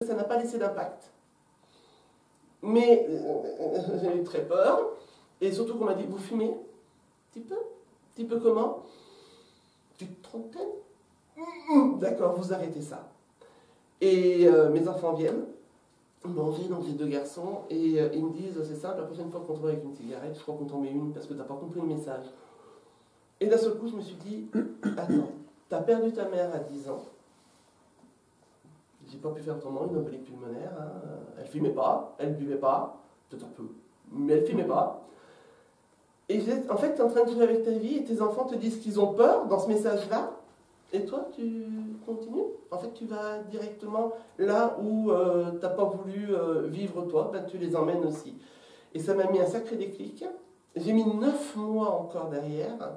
Ça n'a pas laissé d'impact. Mais j'ai eu très peur. Et surtout qu'on m'a dit, vous fumez? Un petit peu? Un petit peu comment? Une trentaine? D'accord, vous arrêtez ça. Et mes enfants viennent manger, donc j'ai 2 garçons, et ils me disent, c'est simple, la prochaine fois qu'on te voit avec une cigarette, je crois qu'on t'en met une parce que tu n'as pas compris le message. Et d'un seul coup, je me suis dit, attends, tu as perdu ta mère à 10 ans. J'ai pas pu faire autrement, une embolie pulmonaire. Hein. Elle fumait pas, elle buvait pas, peut-être un peu, mais elle fumait pas. Et en fait, tu es en train de jouer avec ta vie et tes enfants te disent qu'ils ont peur dans ce message-là. Et toi, tu continues. En fait, tu vas directement là où tu n'as pas voulu vivre toi, ben, tu les emmènes aussi. Et ça m'a mis un sacré déclic. J'ai mis 9 mois encore derrière.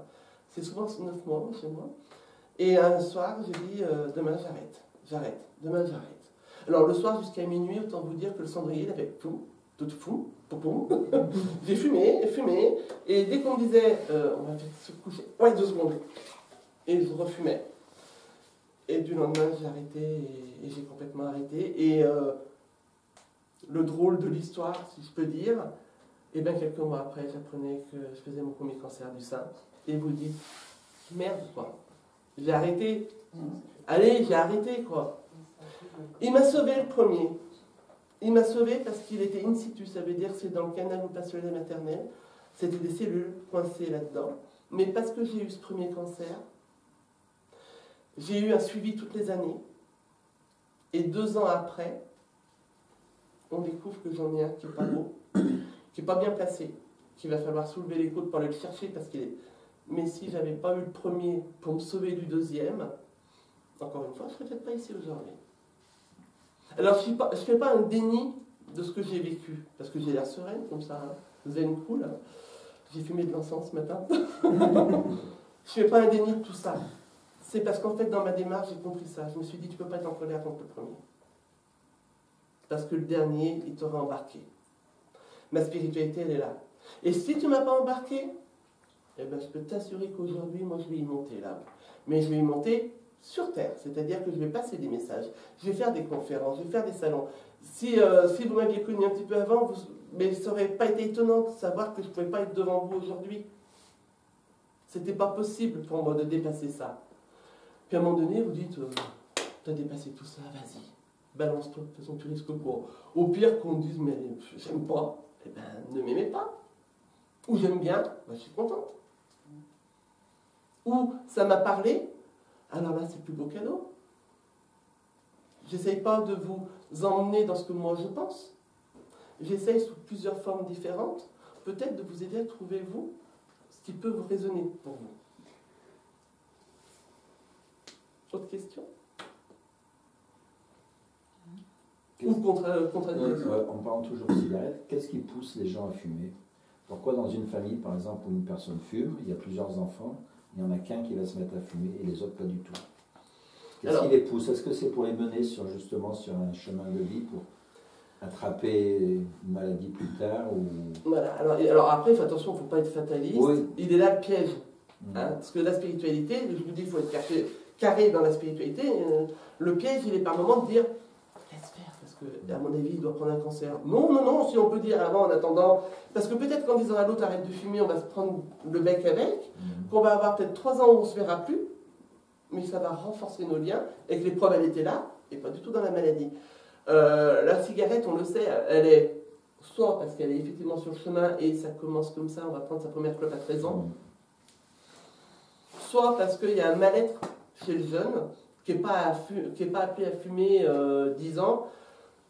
C'est souvent 9 mois chez moi. Et un soir, j'ai dit, demain j'arrête. J'arrête. Demain j'arrête. Alors le soir jusqu'à minuit, autant vous dire que le cendrier, il avait tout fou, poum. J'ai fumé, et dès qu'on me disait, on va se coucher, ouais, 2 secondes. Et je refumais. Et du lendemain, j'ai arrêté et j'ai complètement arrêté. Et le drôle de l'histoire, si je peux dire, et bien quelques mois après, j'apprenais que je faisais mon premier cancer du sein. Et vous dites, merde quoi, j'ai arrêté. Allez, j'ai arrêté quoi. Il m'a sauvé le premier. Il m'a sauvé parce qu'il était in situ, ça veut dire que c'est dans le canal où passe le lait maternel. C'était des cellules coincées là-dedans. Mais parce que j'ai eu ce premier cancer, j'ai eu un suivi toutes les années. Et 2 ans après, on découvre que j'en ai un qui n'est pas beau, qui n'est pas bien placé, qu'il va falloir soulever les côtes pour aller le chercher parce qu'il est... Mais si j'avais pas eu le premier pour me sauver du deuxième, encore une fois, je ne serais peut-être pas ici aujourd'hui. Alors, je ne fais pas un déni de ce que j'ai vécu, parce que j'ai l'air sereine comme ça, hein. Zen cool. Hein. J'ai fumé de l'encens ce matin. Je ne fais pas un déni de tout ça. C'est parce qu'en fait, dans ma démarche, j'ai compris ça. Je me suis dit, tu ne peux pas être en colère contre le premier. Parce que le dernier, il t'aura embarqué. Ma spiritualité, elle est là. Et si tu ne m'as pas embarqué, eh ben, je peux t'assurer qu'aujourd'hui, moi, je vais y monter là. Mais je vais y monter sur Terre. C'est-à-dire que je vais passer des messages. Je vais faire des conférences, je vais faire des salons. Si vous m'aviez connu un petit peu avant, mais ça n'aurait pas été étonnant de savoir que je ne pouvais pas être devant vous aujourd'hui. C'était pas possible pour moi de dépasser ça. Puis à un moment donné, vous dites, tu as dépassé tout ça, vas-y, balance-toi, de toute façon tu risques quoi. Au pire qu'on me dise, mais j'aime pas, eh ben ne m'aimez pas. Ou j'aime bien, ben, je suis contente. Ou ça m'a parlé, alors là c'est le plus beau cadeau. J'essaye pas de vous emmener dans ce que moi je pense. J'essaye sous plusieurs formes différentes, peut-être de vous aider à trouver vous, ce qui peut vous résonner pour vous. Autre question? Ou contradiction? On parle toujours de cigarettes. Qu'est-ce qui pousse les gens à fumer? Pourquoi dans une famille, par exemple, où une personne fume, il y a plusieurs enfants, il n'y en a qu'un qui va se mettre à fumer et les autres pas du tout? Qu'est-ce qui les pousse? Est-ce que c'est pour les mener justement sur un chemin de vie pour attraper une maladie plus tard ou... Voilà. Alors après, attention, il ne faut pas être fataliste. Oui. Il est là le piège. Hein, parce que la spiritualité, je vous dis, il faut être carré dans la spiritualité. Le piège, il est par moment de dire laisse faire, parce que à mon avis, il doit prendre un cancer. Non, si on peut dire avant, en attendant, parce que peut-être qu'en disant à l'autre arrête de fumer, on va se prendre le bec avec, qu'on va avoir peut-être 3 ans où on ne se verra plus, mais ça va renforcer nos liens, et que l'épreuve, elle était là, et pas du tout dans la maladie. La cigarette, on le sait, elle est soit parce qu'elle est effectivement sur le chemin, et ça commence comme ça, on va prendre sa première clope à 13 ans, soit parce qu'il y a un mal-être chez le jeune, qui n'est pas appelé à fumer 10 ans,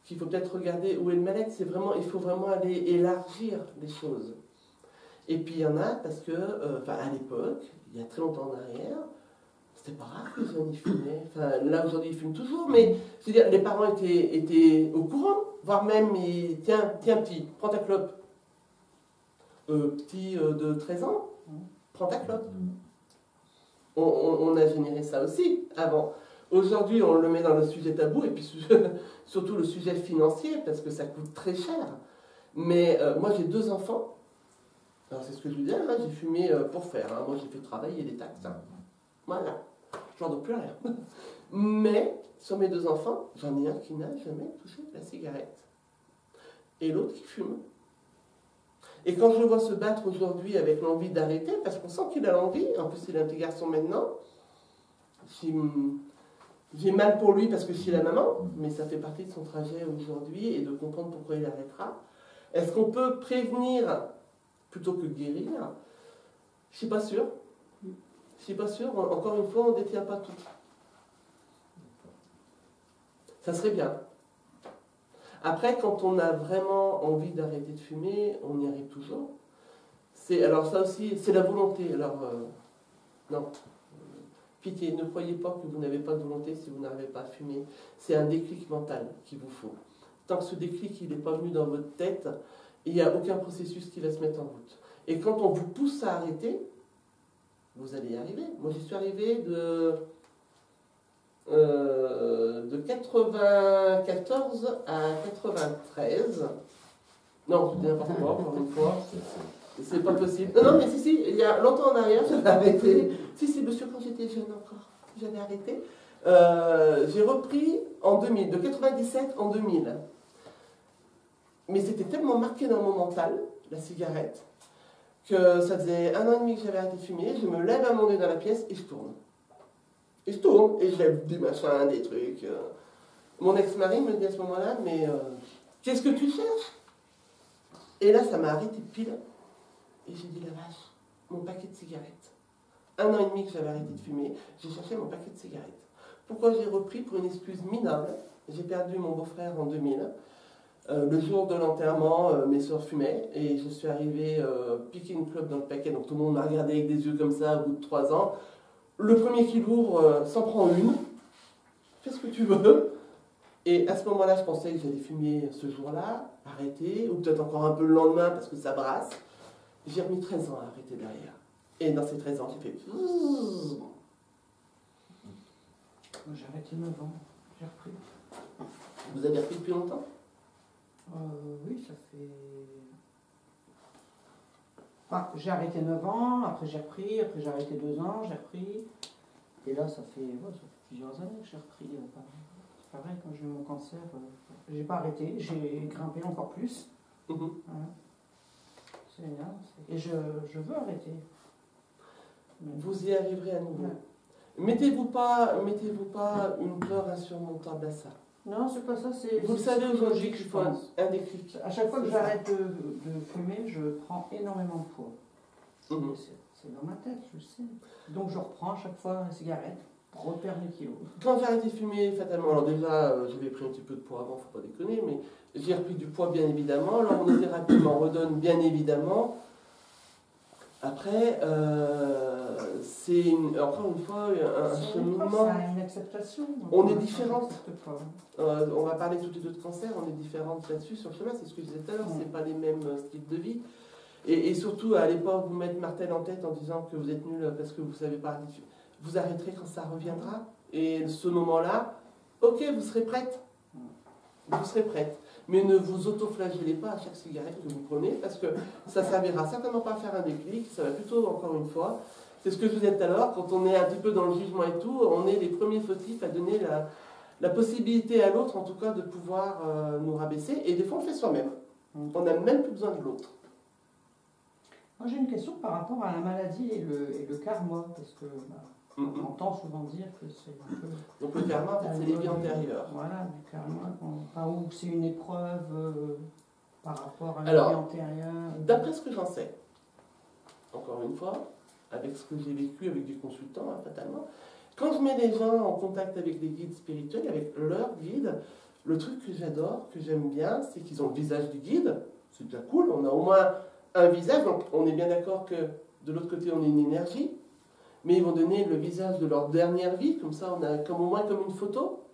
qu'il faut peut-être regarder où est le mal-être. Il faut vraiment aller élargir les choses. Et puis il y en a parce que, à l'époque, il y a très longtemps en arrière, c'était pas rare que les jeunes y fumaient. Enfin, là aujourd'hui ils fument toujours, mais je veux dire, les parents étaient au courant, voire même, tiens petit, prends ta clope. Petit de 13 ans, prends ta clope. On a généré ça aussi avant. Aujourd'hui, on le met dans le sujet tabou, et puis surtout le sujet financier, parce que ça coûte très cher. Mais moi, j'ai 2 enfants. Alors, c'est ce que je vous disais, hein, j'ai fumé pour faire. Hein. Moi, j'ai fait travailler les taxes. Hein. Voilà. Je n'en donne plus rien. Mais sur mes 2 enfants, j'en ai un qui n'a jamais touché la cigarette. Et l'autre qui fume. Et quand je le vois se battre aujourd'hui avec l'envie d'arrêter, parce qu'on sent qu'il a l'envie, en plus il a un petit garçon maintenant, j'ai mal pour lui parce que je suis la maman, mais ça fait partie de son trajet aujourd'hui et de comprendre pourquoi il arrêtera. Est-ce qu'on peut prévenir plutôt que guérir? Je ne suis pas sûre. Je ne suis pas sûre. Encore une fois, on ne détient pas tout. Ça serait bien. Après, quand on a vraiment envie d'arrêter de fumer, on y arrive toujours. Alors ça aussi, c'est la volonté. Alors, non. Pitié, ne croyez pas que vous n'avez pas de volonté si vous n'arrivez pas à fumer. C'est un déclic mental qu'il vous faut. Tant que ce déclic n'est pas venu dans votre tête, il n'y a aucun processus qui va se mettre en route. Et quand on vous pousse à arrêter, vous allez y arriver. Moi, j'y suis arrivé de 94 à 93. Non, je dis n'importe quoi, encore une fois. C'est pas possible. Non, mais si, il y a longtemps en arrière, j'avais arrêté. Si, monsieur, quand j'étais jeune encore, j'avais arrêté. J'ai repris en 2000, de 97 en 2000. Mais c'était tellement marqué dans mon mental, la cigarette, que ça faisait 1 an et demi que j'avais arrêté de fumer. Je me lève à mon nez dans la pièce et je tourne. Et je tourne, et je lève des machins, des trucs. Mon ex-mari me dit à ce moment-là, mais qu'est-ce que tu cherches? Et là, ça m'a arrêté pile. Et j'ai dit, la vache, mon paquet de cigarettes. 1 an et demi que j'avais arrêté de fumer, j'ai cherché mon paquet de cigarettes. Pourquoi j'ai repris? Pour une excuse minable. J'ai perdu mon beau-frère en 2000. Le jour de l'enterrement, mes soeurs fumaient et je suis arrivé piquer une clope dans le paquet. Donc tout le monde m'a regardé avec des yeux comme ça au bout de 3 ans. Le premier qui l'ouvre s'en prend une. Fais ce que tu veux. Et à ce moment-là, je pensais que j'allais fumer ce jour-là, arrêter, ou peut-être encore un peu le lendemain parce que ça brasse. J'ai remis 13 ans à arrêter derrière. Et dans ces 13 ans, j'ai fait... J'ai arrêté 9 ans. J'ai repris. Vous avez repris depuis longtemps? Oui, ça fait... Enfin, j'ai arrêté 9 ans, après j'ai repris, après j'ai arrêté 2 ans, j'ai repris. Et là, ça fait plusieurs années que j'ai repris. C'est pareil, quand j'ai eu mon cancer, j'ai pas arrêté, j'ai grimpé encore plus. Voilà. C'est énorme. Et je veux arrêter. Vous y arriverez à nouveau. Ouais. Mettez-vous pas une peur insurmontable à ça. Non, c'est pas ça, c'est... Vous le savez aujourd'hui qu'il je faut pense. un déclic. À chaque fois que j'arrête de fumer, je prends énormément de poids. C'est dans ma tête, je sais. Donc je reprends à chaque fois la cigarette, repère mes kilos. Quand j'ai arrêté de fumer, fatalement, alors déjà, j'avais pris un petit peu de poids avant, faut pas déconner, mais j'ai repris du poids bien évidemment. L'hormonothérapie m'en redonne bien évidemment. Après, c'est encore une fois un cheminement. C'est une acceptation. On est différentes. On va parler toutes les deux de cancer, on est différentes là-dessus sur le chemin, c'est ce que je disais tout à l'heure, c'est pas les mêmes styles de vie. Et surtout, à l'époque, vous mettre martel en tête en disant que vous êtes nul parce que vous ne savez pas arrêter. Vous arrêterez quand ça reviendra. Et ce moment-là, ok, vous serez prête. Vous serez prête. Mais ne vous autoflagellez pas à chaque cigarette que vous prenez, parce que ça ne servira certainement pas à faire un déclic, ça va plutôt, encore une fois, c'est ce que je vous disais tout à l'heure, quand on est un petit peu dans le jugement et tout, on est les premiers fautifs à donner la possibilité à l'autre, en tout cas, de pouvoir nous rabaisser. Et des fois, on le fait soi-même. On n'a même plus besoin de l'autre. Moi, j'ai une question par rapport à la maladie et le karma, parce que on entend souvent dire que c'est un peu... Donc le karma, en fait, c'est les vies antérieures. Voilà, le karma, ou c'est une épreuve par rapport à une Alors, vie antérieure. D'après ce que j'en sais, encore une fois, avec ce que j'ai vécu avec des consultants, fatalement, quand je mets les gens en contact avec des guides spirituels, avec leurs guides, le truc que j'adore, que j'aime bien, c'est qu'ils ont le visage du guide. C'est déjà cool, on a au moins un visage, donc on est bien d'accord que de l'autre côté on est une énergie, mais ils vont donner le visage de leur dernière vie, comme ça on a au moins comme une photo.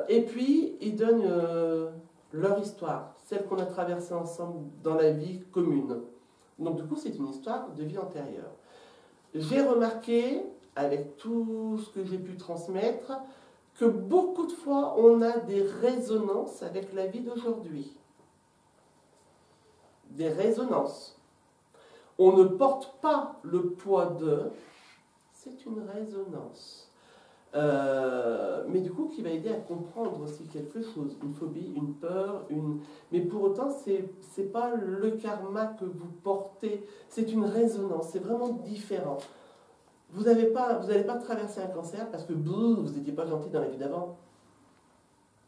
Et puis ils donnent leur histoire, celle qu'on a traversée ensemble dans la vie commune. Donc du coup c'est une histoire de vie antérieure. J'ai remarqué, avec tout ce que j'ai pu transmettre, que beaucoup de fois on a des résonances avec la vie d'aujourd'hui. Des résonances. On ne porte pas le poids de, c'est une résonance. mais du coup qui va aider à comprendre aussi quelque chose, une phobie, une peur, mais pour autant c'est pas le karma que vous portez, c'est une résonance, c'est vraiment différent. Vous n'allez pas traverser un cancer parce que vous n'étiez pas gentil dans la vie d'avant.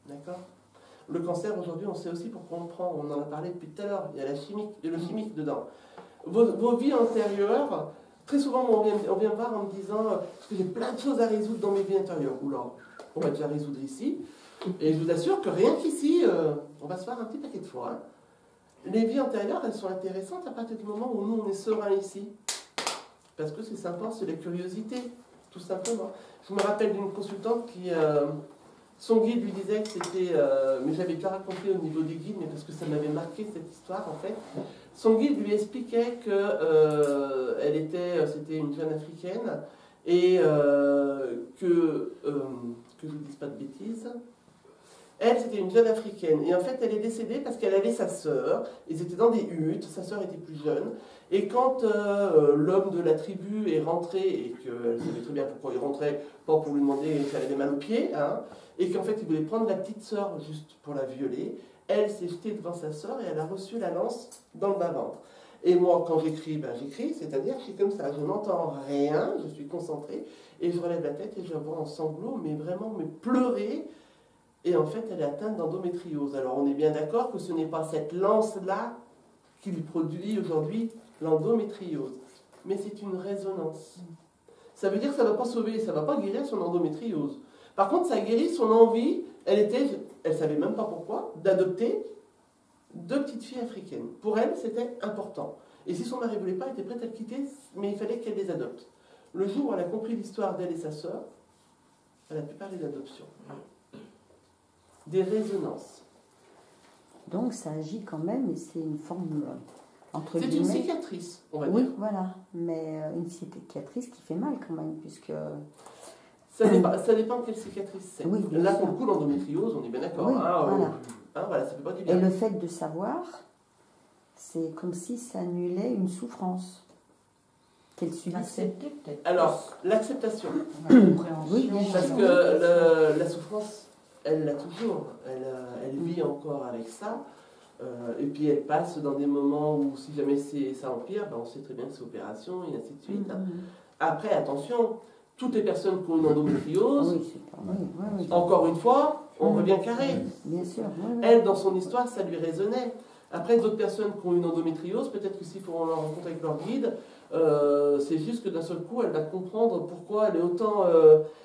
D'accord? Le cancer aujourd'hui on sait aussi pourquoi on le prend, on en a parlé depuis tout à l'heure, il y a la chimique et le chimique dedans. Vos vies antérieures, très souvent, on vient me voir en me disant parce que j'ai plein de choses à résoudre dans mes vies antérieures. Oula, on va déjà résoudre ici. Et je vous assure que rien qu'ici, on va se faire un petit paquet de fois. Hein. Les vies antérieures, elles sont intéressantes à partir du moment où nous, on est serein ici. Parce que c'est sympa, c'est la curiosité, tout simplement. Je me rappelle d'une consultante qui... son guide lui disait que c'était... mais j'avais déjà raconté au niveau du guide, mais parce que ça m'avait marqué cette histoire, en fait. Son guide lui expliquait que c'était une jeune africaine et que je ne dise pas de bêtises. Elle, c'était une jeune africaine et en fait, elle est décédée parce qu'elle avait sa sœur. Ils étaient dans des huttes, sa sœur était plus jeune. Et quand l'homme de la tribu est rentré et qu'elle savait très bien pourquoi il rentrait, pas pour lui demander qu'elle avait mal aux pieds, hein, et qu'en fait, il voulait prendre la petite sœur juste pour la violer. Elle s'est jetée devant sa sœur et elle a reçu la lance dans le bas-ventre. Et moi, quand j'écris, j'écris, c'est-à-dire que je suis comme ça, je n'entends rien, je suis concentrée, et je relève la tête et je la vois en sanglots, mais vraiment pleurer. Et en fait, elle est atteinte d'endométriose. Alors, on est bien d'accord que ce n'est pas cette lance-là qui lui produit aujourd'hui l'endométriose, mais c'est une résonance. Ça veut dire que ça ne va pas sauver, ça ne va pas guérir son endométriose. Par contre, ça guérit son envie, elle ne savait même pas pourquoi, d'adopter 2 petites filles africaines. Pour elle, c'était important. Et si son mari ne voulait pas, elle était prête à le quitter, mais il fallait qu'elle les adopte. Le jour où elle a compris l'histoire d'elle et sa sœur, elle a pu parler d'adoption. Des résonances. Donc ça agit quand même, et c'est une forme, entre guillemets... C'est une cicatrice, on va dire. Oui, voilà, mais une cicatrice qui fait mal quand même, puisque... Ça dépend quelle cicatrice c'est. Oui, là, pour le coup, l'endométriose, on est bien d'accord. Oui, voilà. Voilà, ça fait pas du bien. Et le fait de savoir, c'est comme si ça annulait une souffrance qu'elle subissait. Alors, l'acceptation. Oui, parce que la souffrance, elle l'a toujours. Elle vit encore avec ça. Et puis elle passe dans des moments où, si jamais ça empire, on sait très bien que c'est opération, et ainsi de suite. Après, attention, toutes les personnes qui ont une endométriose, encore une fois, on revient carré. Bien sûr. Elle, dans son histoire, ça lui résonnait. Après, d'autres personnes qui ont une endométriose, peut-être que s'il faut la rencontrer avec leur guide, c'est juste que d'un seul coup, elle va comprendre pourquoi elle est autant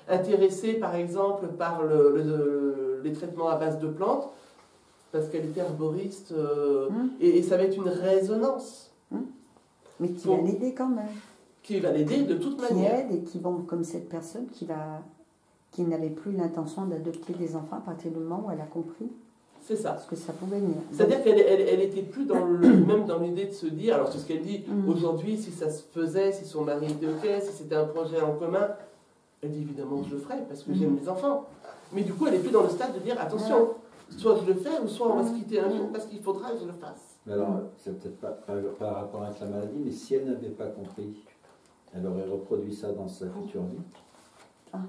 intéressée, par exemple, par les traitements à base de plantes, parce qu'elle était herboriste, et ça va être une résonance. Mais qui va l'aider quand même. Qui va l'aider de toute manière. Qui aide et qui vont, comme cette personne qui n'avait plus l'intention d'adopter des enfants à partir du moment où elle a compris. C'est ça. Ce que ça pouvait venir. C'est-à-dire qu'elle n'était plus même dans l'idée de se dire, alors c'est ce qu'elle dit, aujourd'hui, si ça se faisait, si son mari était OK, si c'était un projet en commun, elle dit évidemment je le ferai parce que j'aime les enfants. Mais du coup, elle n'est plus dans le stade de dire, attention, soit je le fais ou soit on va se quitter un jour parce qu'il faudra que je le fasse. Mais alors, c'est peut-être pas par rapport avec la maladie, mais si elle n'avait pas compris, elle aurait reproduit ça dans sa future vie.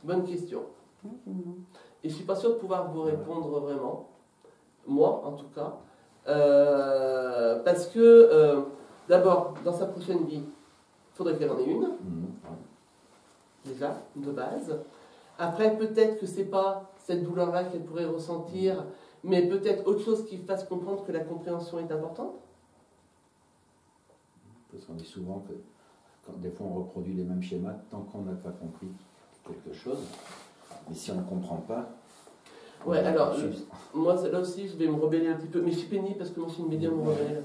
Bonne question. Et je ne suis pas sûr de pouvoir vous répondre vraiment. Moi, en tout cas. Parce que, d'abord, dans sa prochaine vie, il faudrait qu'elle en ait une. Déjà, de base. Après, peut-être que ce n'est pas cette douleur-là qu'elle pourrait ressentir, mais peut-être autre chose qui fasse comprendre que la compréhension est importante. Parce qu'on dit souvent que des fois on reproduit les mêmes schémas tant qu'on n'a pas compris quelque chose. Mais si on ne comprend pas... Ouais, alors, moi là aussi je vais me rebeller un petit peu, mais je suis pénible parce que moi je suis une médium rebelle.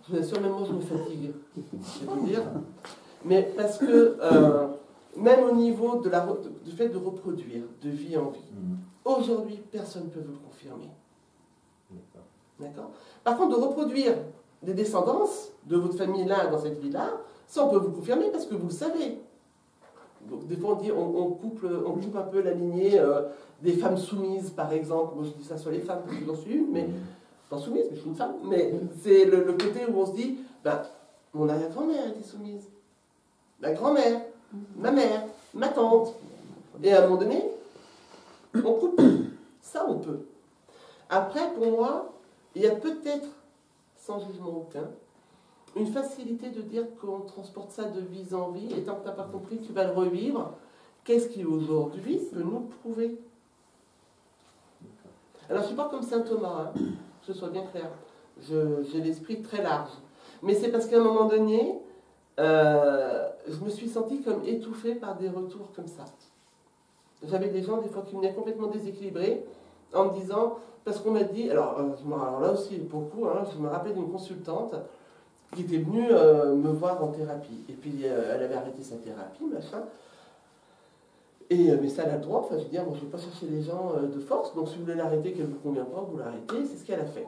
Je vous assure, même moi je me fatigue, je vais vous dire. Mais parce que, même au niveau du fait de reproduire, de vie en vie, aujourd'hui personne ne peut vous le confirmer. D'accord. Par contre, de reproduire des descendances de votre famille là, dans cette vie-là, ça on peut vous confirmer parce que vous le savez. Donc, des fois on dit, on coupe un peu la lignée des femmes soumises par exemple. Moi je dis ça sur les femmes parce que j'en suis une, mais pas soumise, mais je suis une femme. Mais c'est le côté où on se dit, mon arrière-grand-mère était soumise. Ma grand-mère, ma mère, ma tante. Et à un moment donné, on coupe. Ça, on peut. Après, pour moi, il y a peut-être, sans jugement aucun, une facilité de dire qu'on transporte ça de vie en vie, et tant que tu n'as pas compris, tu vas le revivre. Qu'est-ce qui aujourd'hui peut nous le prouver? Alors, je ne suis pas comme saint Thomas, hein, que ce soit bien clair. J'ai l'esprit très large. Mais c'est parce qu'à un moment donné, je me suis sentie comme étouffée par des retours comme ça. J'avais des gens, des fois, qui venaient complètement déséquilibrés, en me disant, parce qu'on m'a dit, alors là aussi, beaucoup, hein, je me rappelle d'une consultante qui était venue me voir en thérapie. Et puis, elle avait arrêté sa thérapie, machin. Et, mais ça, elle a le droit. Enfin, je veux dire, moi, je ne vais pas chercher les gens de force. Donc, si vous voulez l'arrêter, qu'elle ne vous convient pas, vous l'arrêtez. C'est ce qu'elle a fait.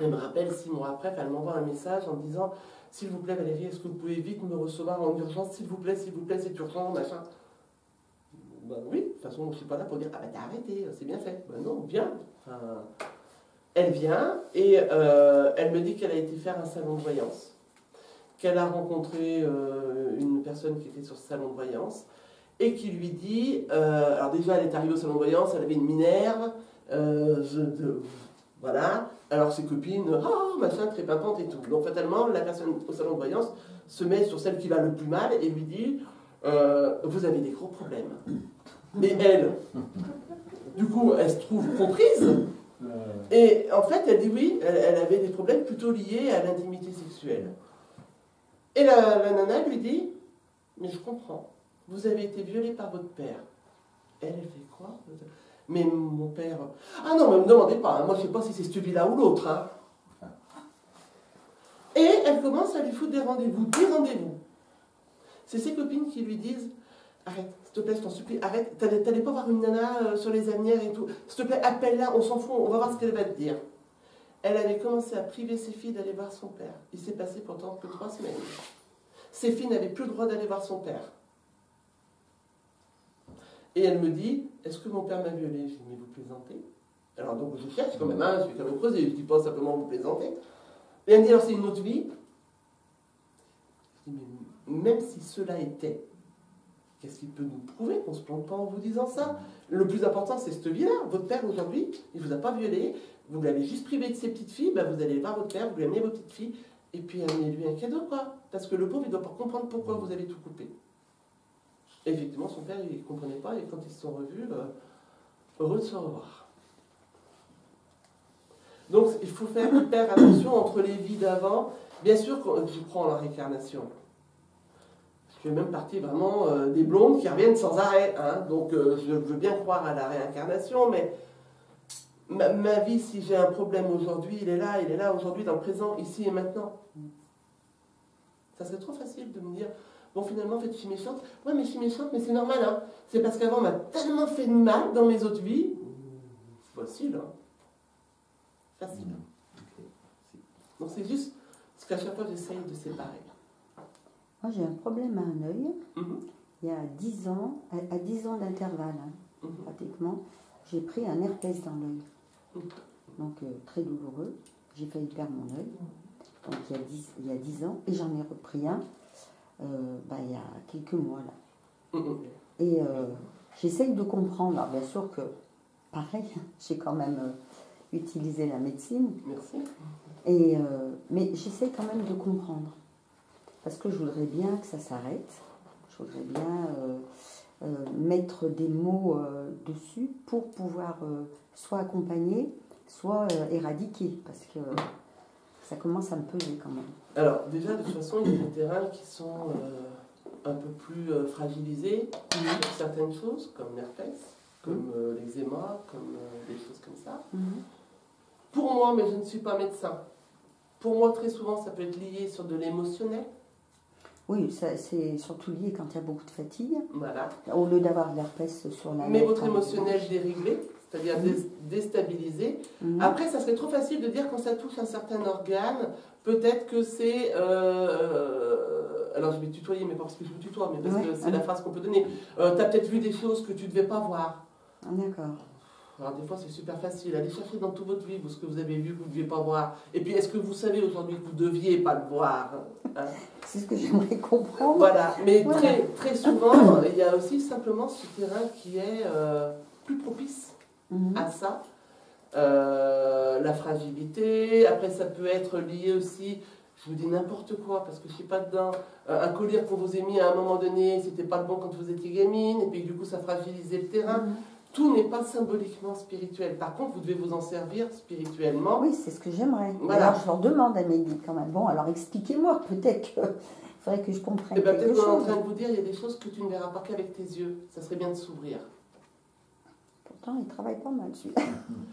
Elle me rappelle 6 mois après, elle m'envoie un message en me disant, s'il vous plaît, Valérie, est-ce que vous pouvez vite me recevoir en urgence, s'il vous plaît, c'est urgent, machin. Ben oui, de toute façon, je ne suis pas là pour dire, ah ben t'as arrêté, c'est bien fait. Ben non, viens. Enfin, elle vient et elle me dit qu'elle a été faire un salon de voyance, qu'elle a rencontré une personne qui était sur ce salon de voyance et qui lui dit, alors déjà elle est arrivée au salon de voyance, elle avait une minerve, voilà, alors ses copines, machin, très pimpante et tout. Donc fatalement, la personne au salon de voyance se met sur celle qui va le plus mal et lui dit, vous avez des gros problèmes. Et elle, du coup, elle se trouve comprise. Et en fait, elle dit oui, elle avait des problèmes plutôt liés à l'intimité sexuelle. Et la nana lui dit, mais je comprends, vous avez été violée par votre père. Elle fait quoi? Mais mon père... Ah non, mais ne me demandez pas, hein, moi je ne sais pas si c'est celui-là ou l'autre. Hein. Et elle commence à lui foutre des rendez-vous. C'est ses copines qui lui disent, arrête, s'il te plaît, je t'en supplie, arrête, t'allais pas voir une nana sur les annières et tout, s'il te plaît, appelle-la, on s'en fout, on va voir ce qu'elle va te dire. Elle avait commencé à priver ses filles d'aller voir son père. Il s'est passé pourtant que 3 semaines. Ses filles n'avaient plus le droit d'aller voir son père. Et elle me dit, est-ce que mon père m'a violée? Je dis, mais vous plaisantez? Alors donc je cherche quand même, hein, je vais quand même creuser, je ne dis pas simplement vous plaisantez. Et elle me dit, alors c'est une autre vie? Je dis, mais même si cela était, qu'est-ce qu'il peut nous prouver qu'on ne se plante pas en vous disant ça? Le plus important, c'est cette vie-là. Votre père, aujourd'hui, il ne vous a pas violé, vous l'avez juste privé de ses petites filles, ben vous allez voir votre père, vous lui amenez vos petites filles, et puis amenez-lui un cadeau, quoi. Parce que le pauvre, il ne doit pas comprendre pourquoi vous avez tout coupé. Et effectivement, son père, il ne comprenait pas, et quand ils se sont revus, heureux de se revoir. Donc, il faut faire hyper attention entre les vies d'avant. Bien sûr, je prends la réincarnation. Je fais même partie vraiment des blondes qui reviennent sans arrêt. Hein. Donc, je veux bien croire à la réincarnation, mais ma vie, si j'ai un problème aujourd'hui, il est là aujourd'hui, dans le présent, ici et maintenant. Ça serait trop facile de me dire, bon, finalement, en fait, je suis méchante. Ouais, mais je suis méchante, mais c'est normal. Hein. C'est parce qu'avant, on m'a tellement fait de mal dans mes autres vies. Facile, hein. Facile. Donc, c'est juste ce qu'à chaque fois, j'essaye de séparer. Moi, j'ai un problème à un œil. Il y a 10 ans, à 10 ans d'intervalle, hein, pratiquement, j'ai pris un herpès dans l'œil. Donc, très douloureux. J'ai failli perdre mon œil. Donc, il y a 10 ans. Et j'en ai repris un il y a quelques mois, là. Et j'essaye de comprendre. Alors, bien sûr que, pareil, j'ai quand même utilisé la médecine. Merci. Mais j'essaye quand même de comprendre. Parce que je voudrais bien que ça s'arrête. Je voudrais bien mettre des mots dessus pour pouvoir soit accompagner, soit éradiquer. Parce que ça commence à me peser quand même. Alors, déjà, de toute façon, il y a des terrains qui sont un peu plus fragilisés sur certaines choses, comme l'herpès, comme l'eczéma, comme des choses comme ça. Pour moi, mais je ne suis pas médecin, pour moi, très souvent, ça peut être lié sur de l'émotionnel. Oui, c'est surtout lié quand il y a beaucoup de fatigue. Voilà. Au lieu d'avoir de l'herpès sur la... Mais votre émotionnel déréglé, c'est-à-dire déstabilisé. Après, ça serait trop facile de dire quand ça touche un certain organe, peut-être que c'est... alors, je vais tutoyer, mais pas parce que je vous tutoie, mais parce que c'est la phrase qu'on peut donner. Tu as peut-être vu des choses que tu ne devais pas voir. D'accord. Alors des fois c'est super facile, allez chercher dans toute votre vie ce que vous avez vu que vous ne deviez pas voir. Et puis est-ce que vous savez aujourd'hui que vous ne deviez pas le voir, hein? C'est ce que j'aimerais comprendre. Voilà, mais Voilà. très souvent, il y a aussi simplement ce terrain qui est plus propice à ça. La fragilité, après ça peut être lié aussi, je vous dis n'importe quoi parce que je ne suis pas dedans, un collier qu'on vous a mis à un moment donné, c'était pas le bon quand vous étiez gamine, et puis du coup ça fragilisait le terrain. Tout n'est pas symboliquement spirituel. Par contre, vous devez vous en servir spirituellement. Oui, c'est ce que j'aimerais. Voilà. Alors, je leur demande à Mehdi quand même. Bon, alors expliquez-moi, peut-être qu'il faudrait que je comprenne Et bien quelque peut-être qu'on est en chose. train de vous dire, il y a des choses que tu ne verras pas qu'avec tes yeux. Ça serait bien de s'ouvrir. Pourtant, il travaille pas mal, celui-là.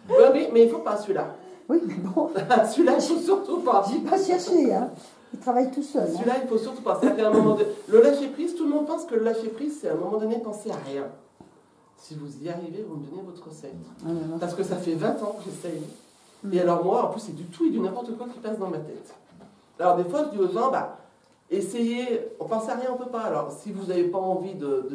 Oui, mais il ne faut pas celui-là. Oui, mais bon, Celui-là, il ne faut surtout pas. j'ai pas cherché, hein. Il travaille tout seul. Hein. Celui-là, il ne faut surtout pas. C'est-à-dire qu'à un moment donné, le lâcher-prise, tout le monde pense que le lâcher-prise, c'est à un moment donné penser à rien. Si vous y arrivez, vous me donnez votre recette. Parce que ça fait 20 ans que j'essaye. Et alors moi, en plus, c'est du tout et du n'importe quoi qui passe dans ma tête. Alors des fois, je dis aux gens, bah, essayez, on pense à rien, on ne peut pas. Alors si vous n'avez pas envie de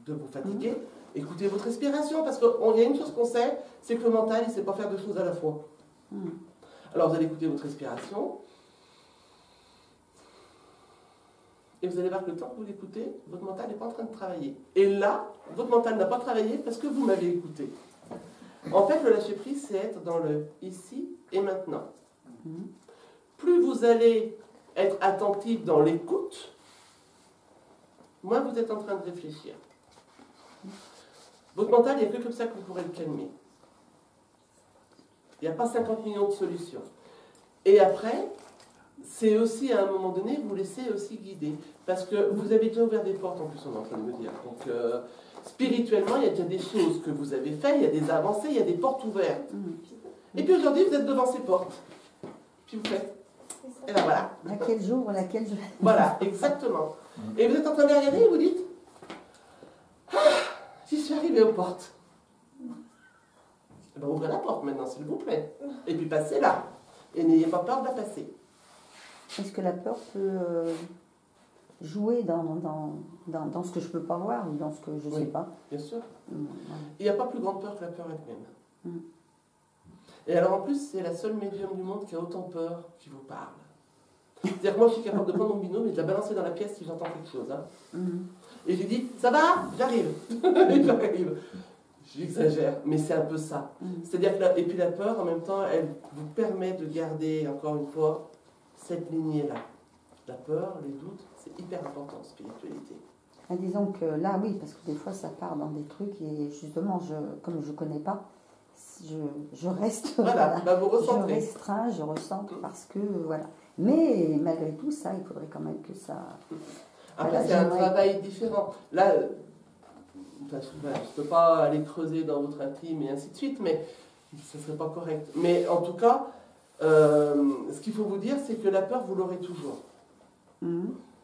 vous fatiguer, écoutez votre respiration. Parce qu'il y a une chose qu'on sait, c'est que le mental, il ne sait pas faire deux choses à la fois. Alors vous allez écouter votre respiration. Et vous allez voir que le temps que vous l'écoutez, votre mental n'est pas en train de travailler. Et là, votre mental n'a pas travaillé parce que vous m'avez écouté. En fait, le lâcher-prise, c'est être dans le ici et maintenant. Plus vous allez être attentif dans l'écoute, moins vous êtes en train de réfléchir. Votre mental, il n'y a que comme ça que vous pourrez le calmer. Il n'y a pas 50 millions de solutions. Et après, c'est aussi à un moment donné, vous laissez aussi guider. Parce que vous avez déjà ouvert des portes, en plus on est en train de me dire. Donc spirituellement, il y a déjà des choses que vous avez faites, il y a des avancées, il y a des portes ouvertes. Et puis aujourd'hui, vous êtes devant ces portes. Puis vous faites. Et ben voilà. Laquelle j'ouvre, laquelle je... Voilà, exactement. Et vous êtes en train de regarder et vous dites, ah, j'y suis arrivé aux portes. Eh ben, ouvrez la porte maintenant, s'il vous plaît. Et puis passez là. Et n'ayez pas peur de la passer. Est-ce que la peur peut jouer dans ce que je ne peux pas voir ou dans ce que je ne sais pas? Bien sûr. Il n'y a pas plus grande peur que la peur elle-même. Et alors en plus, c'est la seule médium du monde qui a autant peur qui vous parle. C'est-à-dire que moi, je suis capable de prendre mon binôme et de la balancer dans la pièce si j'entends quelque chose. Hein. Et je lui dis, ça va? J'arrive. Et j'arrive. J'exagère, mais c'est un peu ça. C'est-à-dire que et puis la peur, en même temps, elle vous permet de garder, encore une fois, cette lignée-là. La peur, les doutes, c'est hyper important en spiritualité. Disons que là, oui, parce que des fois, ça part dans des trucs et justement, comme je ne connais pas, je reste... Voilà, bah vous ressentez. Je restreins, je ressens parce que, voilà. Mais malgré tout, ça, il faudrait quand même que ça... Après, voilà, c'est un travail différent. Là, je ne peux pas aller creuser dans votre intime et ainsi de suite, mais ce ne serait pas correct. Mais en tout cas, ce qu'il faut vous dire, c'est que la peur, vous l'aurez toujours.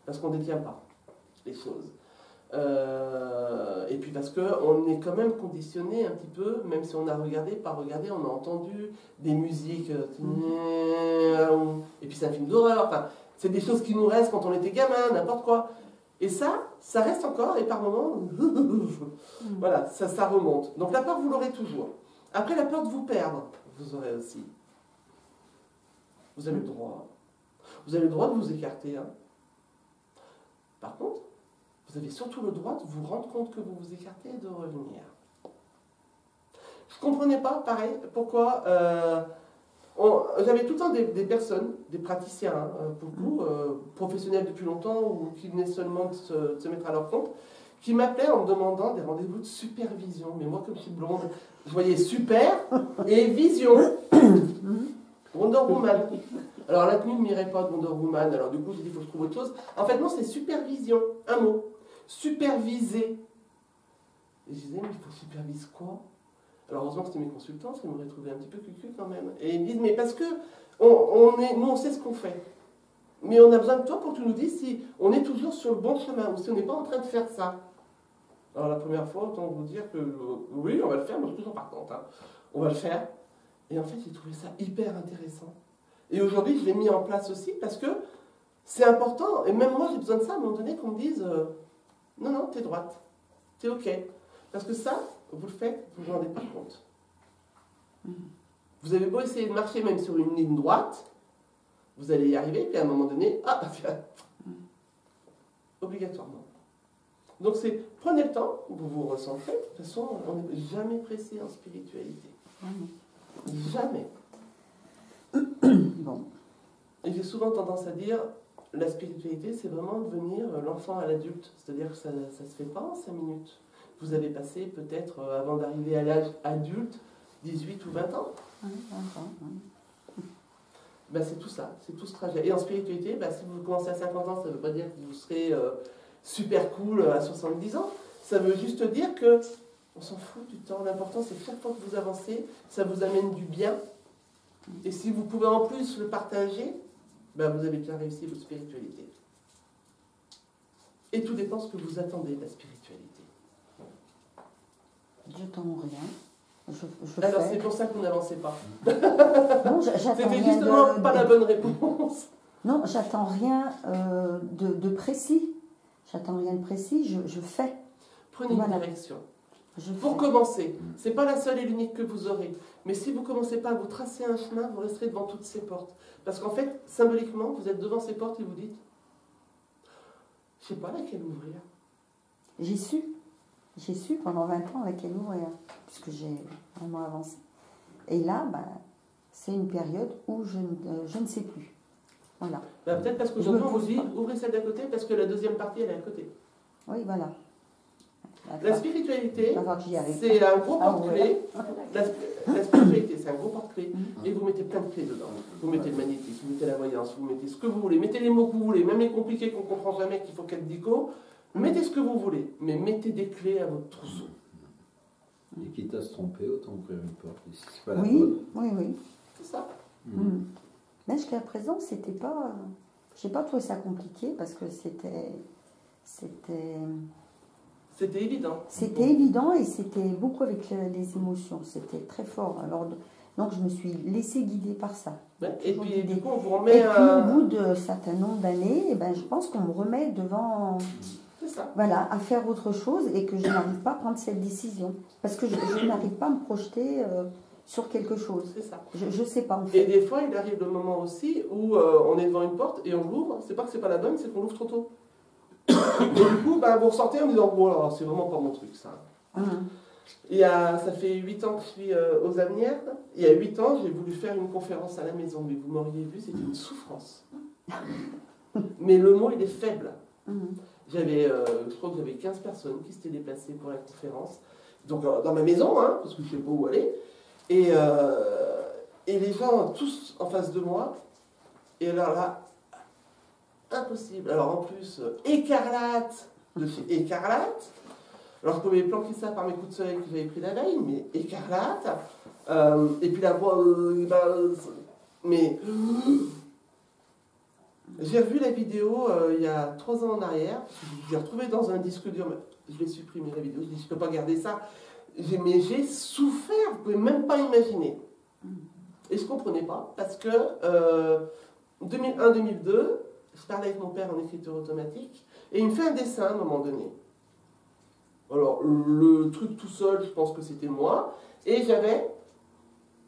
Parce qu'on ne détient pas les choses. Et puis parce qu'on est quand même conditionné un petit peu, même si on a regardé, pas regardé, on a entendu des musiques, et puis c'est un film d'horreur, enfin, c'est des choses qui nous restent quand on était gamin, n'importe quoi. Et ça reste encore, et par moments, voilà, ça remonte. Donc la peur, vous l'aurez toujours. Après, la peur de vous perdre, vous aurez aussi. Vous avez le droit. Vous avez le droit de vous écarter. Hein. Par contre, vous avez surtout le droit de vous rendre compte que vous vous écartez et de revenir. Je ne comprenais pas, pareil, pourquoi... J'avais tout le temps des personnes, des praticiens, hein, beaucoup, professionnels depuis longtemps ou qui venaient seulement de se mettre à leur compte, qui m'appelaient en me demandant des rendez-vous de supervision. Mais moi, comme je suis blonde, je voyais super et vision. Wonder Woman. Alors la tenue ne m'irait pas de Wonder Woman, alors du coup j'ai dit il faut que je trouve autre chose. En fait non, c'est supervision, un mot. Superviser. Et je disais mais il faut superviser quoi? Alors heureusement que c'était mes consultants, ça m'aurait trouvé un petit peu cucu quand même. Et ils me disent mais parce que nous on sait ce qu'on fait. Mais on a besoin de toi pour que tu nous dises si on est toujours sur le bon chemin ou si on n'est pas en train de faire ça. Alors la première fois, autant vous dire que oui, on va le faire, moi je suis toujours partante. Hein. On va le faire. Et en fait, j'ai trouvé ça hyper intéressant. Et aujourd'hui, je l'ai mis en place aussi parce que c'est important. Et même moi, j'ai besoin de ça à un moment donné qu'on me dise non, non, t'es droite. T'es OK. Parce que ça, vous le faites, vous ne vous rendez pas compte. Vous avez beau essayer de marcher même sur une ligne droite, vous allez y arriver, puis à un moment donné, obligatoirement. Donc prenez le temps, vous vous recentrez. De toute façon, on n'est jamais pressé en spiritualité. Jamais. Bon. Et j'ai souvent tendance à dire, la spiritualité, c'est vraiment devenir l'enfant à l'adulte. C'est-à-dire que ça ne se fait pas en 5 minutes. Vous avez passé peut-être, avant d'arriver à l'âge adulte, 18 ou 20 ans. Ben, c'est tout ça, c'est tout ce trajet. Et en spiritualité, ben, si vous commencez à 50 ans, ça ne veut pas dire que vous serez super cool à 70 ans. Ça veut juste dire que on s'en fout du temps. L'important, c'est que chaque fois que vous avancez, ça vous amène du bien. Et si vous pouvez en plus le partager, ben, vous avez bien réussi votre spiritualité. Et tout dépend de ce que vous attendez de la spiritualité. Je tends rien. Alors c'est pour ça que vous n'avancez pas. Non, j'attends C'était rien justement pas la bonne réponse. Non, j'attends rien de précis. J'attends rien de précis, je fais. Prenez une direction. Pour commencer, ce n'est pas la seule et l'unique que vous aurez. Mais si vous ne commencez pas à vous tracer un chemin, vous resterez devant toutes ces portes. Parce qu'en fait, symboliquement, vous êtes devant ces portes et vous dites, je ne sais pas laquelle ouvrir. J'ai su pendant 20 ans laquelle ouvrir, puisque j'ai vraiment avancé. Et là, c'est une période où je ne sais plus. Voilà. Peut-être parce qu'aujourd'hui, on vous dit, ouvrez celle d'à côté, parce que la deuxième partie, elle est à côté. Oui, voilà. La spiritualité, c'est un gros porte-clés. La spiritualité, c'est un gros porte-clés. Et vous mettez plein de clés dedans. Vous mettez le magnétisme, vous mettez la voyance, vous mettez ce que vous voulez. Mettez les mots que vous voulez, même les compliqués qu'on ne comprend jamais, qu'il faut qu'être dico. Mettez ce que vous voulez, mais mettez des clés à votre trousseau. Et quitte à se tromper, autant ouvrir une porte. Et si c'est pas la bonne. Oui. C'est ça. Mais jusqu'à présent, c'était pas... J'ai pas trouvé ça compliqué, parce que c'était évident. C'était évident et c'était beaucoup avec les émotions. C'était très fort. Alors, donc, je me suis laissée guider par ça. Ouais, et puis, du coup, on vous remet... Et puis, au bout de certain nombre d'années, je pense qu'on me remet devant... C'est ça. Voilà, à faire autre chose et que je n'arrive pas à prendre cette décision. Parce que je n'arrive pas à me projeter sur quelque chose. C'est ça. Je ne sais pas, en fait. Et des fois, il arrive le moment aussi où on est devant une porte et on l'ouvre. C'est pas que c'est pas la bonne, c'est qu'on l'ouvre trop tôt. Et du coup, vous ressortez en disant, voilà, c'est vraiment pas mon truc, ça. Ça fait 8 ans que je suis aux Avenières. Il y a 8 ans, j'ai voulu faire une conférence à la maison. Mais vous m'auriez vu, c'était une souffrance. Mais le mot, il est faible. Je crois que j'avais 15 personnes qui s'étaient déplacées pour la conférence. Donc, dans ma maison, parce que je ne sais pas où aller. Et les gens, tous en face de moi. Et alors là, impossible. Alors en plus, écarlate de chez Écarlate. Alors je pouvais planquer ça par mes coups de soleil que j'avais pris la veille, mais écarlate. Et puis la voix... mais... J'ai revu la vidéo il y a 3 ans en arrière. Je l'ai retrouvée dans un disque dur. Je l'ai supprimé la vidéo. Je dis, je ne peux pas garder ça. Mais j'ai souffert, vous ne pouvez même pas imaginer. Et je ne comprenais pas, parce que 2001-2002, je parlais avec mon père en écriture automatique, et il me fait un dessin à un moment donné. Alors, le truc tout seul, je pense que c'était moi, et j'avais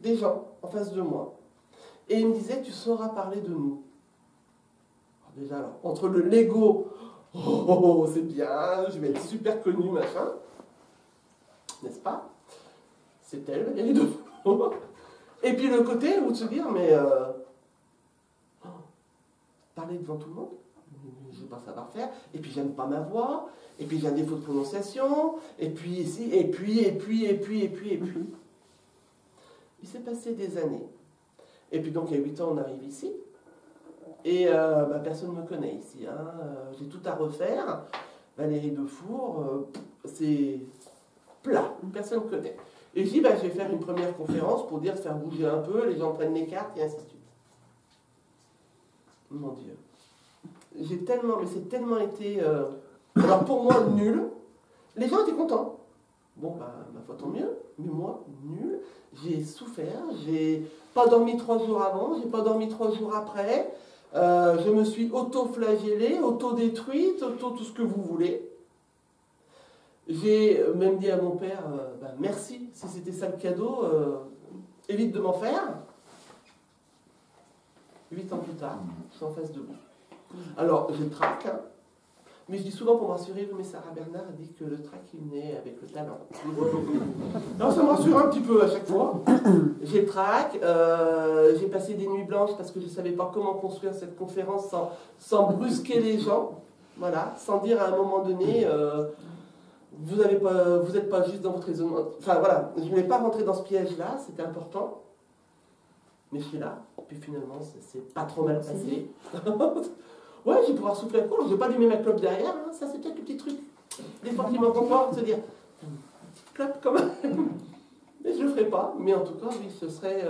des gens en face de moi. Et il me disait, tu sauras parler de nous. Alors déjà, alors, entre le Lego, c'est bien, je vais être super connu, machin, n'est-ce pas? C'est elle, Valérie Defour. Et puis le côté où de se dire, mais parler devant tout le monde, je ne vais pas savoir faire, et puis j'aime pas ma voix, et puis j'ai un défaut de prononciation, et puis ici, et puis. Il s'est passé des années. Et puis donc il y a 8 ans, on arrive ici, et personne ne me connaît ici. J'ai tout à refaire. Valérie Defour, c'est plat, personne ne connaît. Et je dis, je vais faire une première conférence pour dire, faire bouger un peu, les gens prennent les cartes, et ainsi de suite. Mon Dieu. Mais c'est tellement été, alors pour moi, nul. Les gens étaient contents. Bon, ma foi, tant mieux. Mais moi, nul. J'ai souffert. J'ai pas dormi 3 jours avant. J'ai pas dormi 3 jours après. Je me suis auto-flagellée, auto-détruite, tout ce que vous voulez. J'ai même dit à mon père, merci, si c'était ça le cadeau, évite de m'en faire. 8 ans plus tard, je suis en face de vous. Alors, je traque, hein, mais je dis souvent pour me rassurer, mais Sarah Bernard a dit que le trac, il venait avec le talent. Alors, ça me rassure un petit peu à chaque fois. J'ai le trac, j'ai passé des nuits blanches parce que je ne savais pas comment construire cette conférence sans brusquer les gens, voilà, sans dire à un moment donné, vous n'êtes pas juste dans votre raisonnement. Enfin voilà, je ne voulais pas rentrer dans ce piège-là, c'était important. Mais je suis là, puis finalement, ça s'est pas trop mal passé. Ouais, je vais pouvoir souffler un coup, je ne vais pas allumer ma clope derrière, hein. Ça c'est peut-être le petit truc. Des fois qui m'enconforte, de se dire, petite clope quand même. Mais je ne le ferai pas, mais en tout cas, oui, ce serait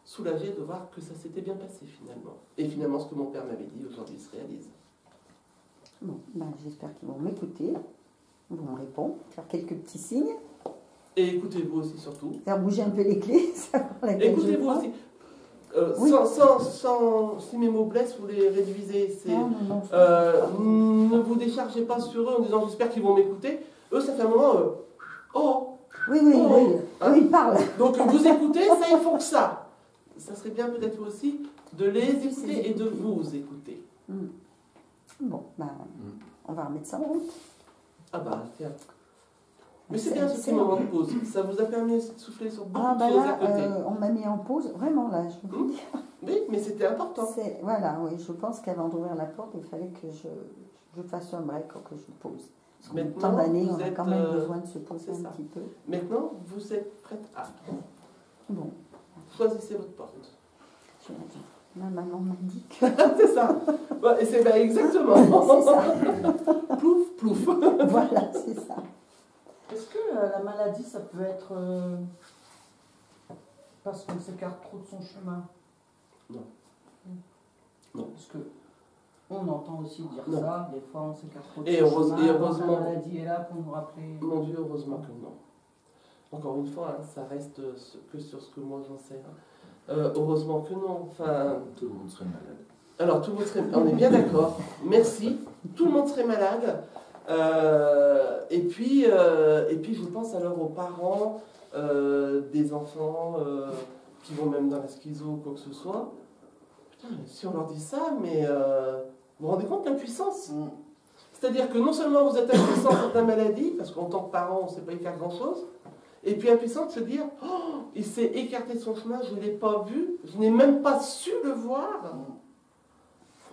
soulagé de voir que ça s'était bien passé finalement. Et finalement, ce que mon père m'avait dit aujourd'hui se réalise. Bon, j'espère qu'ils vont m'écouter, ils vont me répondre, faire quelques petits signes. Et écoutez-vous aussi surtout. Faire bouger un peu les clés, savoir laquelle écoutez-vous aussi. Oui. Si mes mots blessent, vous les réduisez. Non, ne vous déchargez pas sur eux en disant j'espère qu'ils vont m'écouter. Eux, ça fait un moment. Oui, hein, ils parlent. Donc vous écoutez, ça ils font que ça. Ça serait bien peut-être aussi de les écouter et de vous écouter. Bon, on va remettre ça en route. Ah tiens. Mais c'est bien ce petit moment de pause. Ça vous a permis de souffler sur beaucoup de choses là, à côté. on m'a mis en pause, vraiment là, je veux dire. Oui, mais c'était important. Voilà, oui, je pense qu'avant d'ouvrir la porte, il fallait que je fasse un break, que je me pose. Parce qu'en tant d'années, on a quand même besoin de se poser un petit peu. Maintenant, vous êtes prête à... Bon. Choisissez votre porte. Je vais dire. Ma maman m'a dit que... C'est ça. Ouais, et c'est exactement. C'est ça. Plouf, plouf. Voilà, c'est ça. Est-ce que la maladie, ça peut être parce qu'on s'écarte trop de son chemin? Non. Non. Parce que on entend aussi dire ça, des fois on s'écarte trop de son chemin. Et heureusement. La maladie est là pour nous rappeler. Mon Dieu, heureusement que non. Encore une fois, ça reste que sur ce que moi j'en sais. Heureusement que non. Enfin, tout le monde serait malade. Alors, tout le monde serait... On est bien d'accord. Merci. Tout le monde serait malade. Et puis, je pense alors aux parents des enfants qui vont même dans la schizo ou quoi que ce soit. Putain, si on leur dit ça, mais vous vous rendez compte de l'impuissance? C'est-à-dire que non seulement vous êtes impuissant contre la maladie, parce qu'en tant que parent, on ne sait pas y faire grand-chose, et puis impuissant de se dire, il s'est écarté de son chemin, je ne l'ai pas vu, je n'ai même pas su le voir.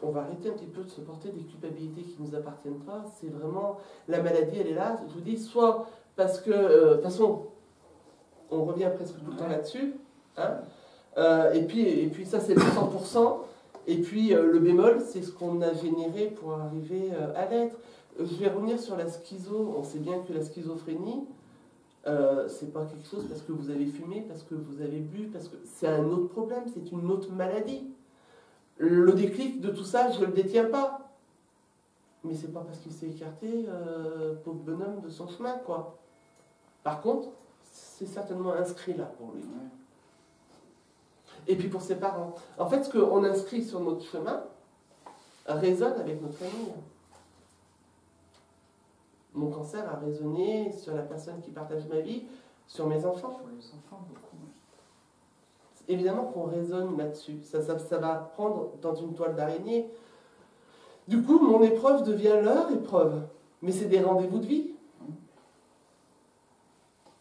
On va arrêter un petit peu de se porter des culpabilités qui ne nous appartiennent pas. C'est vraiment, la maladie, elle est là, je vous dis, soit parce que, de toute façon, on revient presque tout le temps là-dessus, hein, et puis ça c'est le 100%, et puis le bémol, c'est ce qu'on a généré pour arriver à l'être. Je vais revenir sur la schizo. On sait bien que la schizophrénie, c'est pas quelque chose parce que vous avez fumé, parce que vous avez bu, parce que c'est un autre problème, c'est une autre maladie. Le déclic de tout ça, je ne le détiens pas. Mais c'est pas parce qu'il s'est écarté, pauvre bonhomme, de son chemin, quoi. Par contre, c'est certainement inscrit là pour lui. Et puis pour ses parents. En fait, ce qu'on inscrit sur notre chemin résonne avec notre famille. Mon cancer a résonné sur la personne qui partage ma vie, sur mes enfants. Sur les enfants, beaucoup. Évidemment qu'on résonne là-dessus. Ça va prendre dans une toile d'araignée. Du coup, mon épreuve devient leur épreuve. Mais c'est des rendez-vous de vie.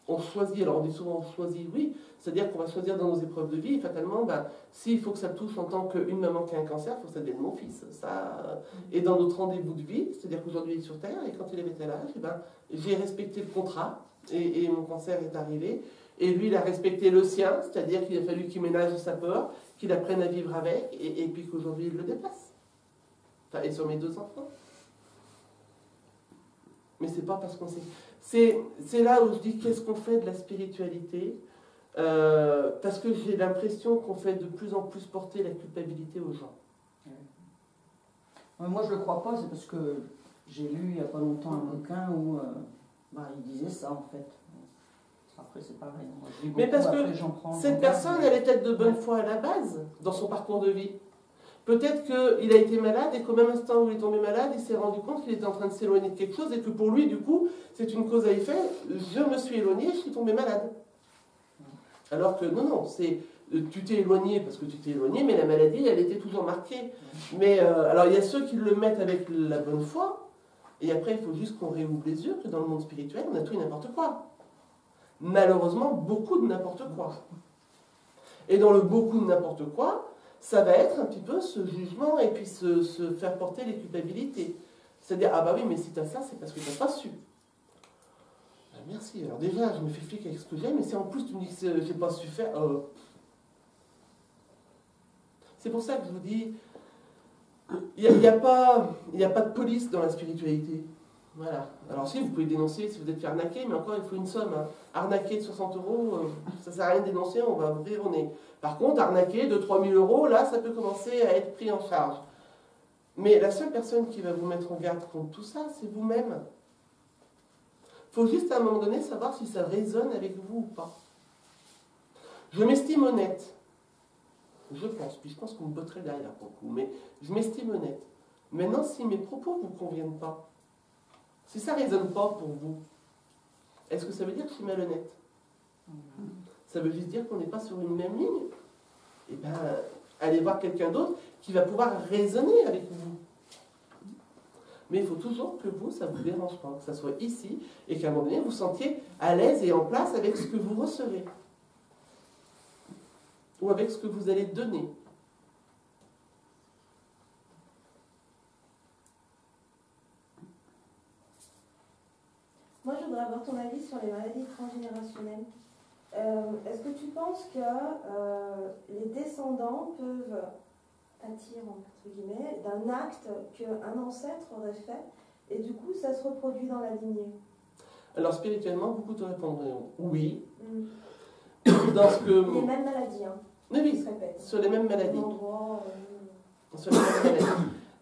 On choisit, alors on dit souvent on choisit, oui, c'est-à-dire qu'on va choisir dans nos épreuves de vie, et fatalement, s'il faut que ça touche en tant qu'une maman qui a un cancer, il faut que ça devienne mon fils. Et dans notre rendez-vous de vie, c'est-à-dire qu'aujourd'hui il est sur Terre, et quand il avait tel âge, j'ai respecté le contrat, et mon cancer est arrivé, et lui il a respecté le sien, c'est-à-dire qu'il a fallu qu'il ménage sa peur, qu'il apprenne à vivre avec, et puis qu'aujourd'hui il le dépasse. Enfin, et sur mes 2 enfants. Mais c'est pas parce qu'on sait... C'est là où je dis qu'est-ce qu'on fait de la spiritualité, parce que j'ai l'impression qu'on fait de plus en plus porter la culpabilité aux gens. Moi je le crois pas, c'est parce que j'ai lu il n'y a pas longtemps un bouquin où il disait ça en fait. Après c'est pareil. Moi, mais parce que cette personne, elle est peut-être de bonne foi à la base, dans son parcours de vie. Peut-être qu'il a été malade et qu'au même instant où il est tombé malade, il s'est rendu compte qu'il était en train de s'éloigner de quelque chose et que pour lui, du coup, c'est une cause à effet. Je me suis éloigné, je suis tombé malade. Alors que non, c'est tu t'es éloigné parce que tu t'es éloigné, mais la maladie, elle était toujours marquée. Mais alors il y a ceux qui le mettent avec la bonne foi, et après il faut juste qu'on réouvre les yeux que dans le monde spirituel, on a tout et n'importe quoi. Malheureusement, beaucoup de n'importe quoi. Et dans le beaucoup de n'importe quoi, ça va être un petit peu ce jugement et puis se faire porter les culpabilités. C'est-à-dire, ah bah oui, mais si t'as ça, c'est parce que t'as pas su. Ben merci. Alors déjà, je me fais flic avec ce que j'ai, mais si en plus tu me dis que j'ai pas su faire... C'est pour ça que je vous dis, il n'y a pas de police dans la spiritualité. Voilà. Alors si, vous pouvez dénoncer si vous êtes fait arnaquer, mais encore, il faut une somme. Hein. Arnaquer de 60 €, ça ne sert à rien de dénoncer, on va ouvrir au nez. Par contre, arnaquer de 3 000 €, là, ça peut commencer à être pris en charge. Mais la seule personne qui va vous mettre en garde contre tout ça, c'est vous-même. Il faut juste à un moment donné savoir si ça résonne avec vous ou pas. Je m'estime honnête. Je pense, puis je pense qu'on me botterait derrière beaucoup, mais je m'estime honnête. Maintenant, si mes propos ne vous conviennent pas, si ça ne résonne pas pour vous, est-ce que ça veut dire que je suis malhonnête? Ça veut juste dire qu'on n'est pas sur une même ligne? Eh bien, allez voir quelqu'un d'autre qui va pouvoir raisonner avec vous. Mais il faut toujours que vous, ça ne vous dérange pas, que ça soit ici, et qu'à un moment donné, vous sentiez à l'aise et en place avec ce que vous recevez. Ou avec ce que vous allez donner. Moi, je voudrais avoir ton avis sur les maladies transgénérationnelles. Est-ce que tu penses que les descendants peuvent pâtir, entre guillemets, d'un acte qu'un ancêtre aurait fait, et du coup, ça se reproduit dans la lignée? Alors, spirituellement, beaucoup te répondront oui. Dans ce que... Les mêmes maladies, hein. Oui, sur les mêmes maladies. Sur les mêmes maladies.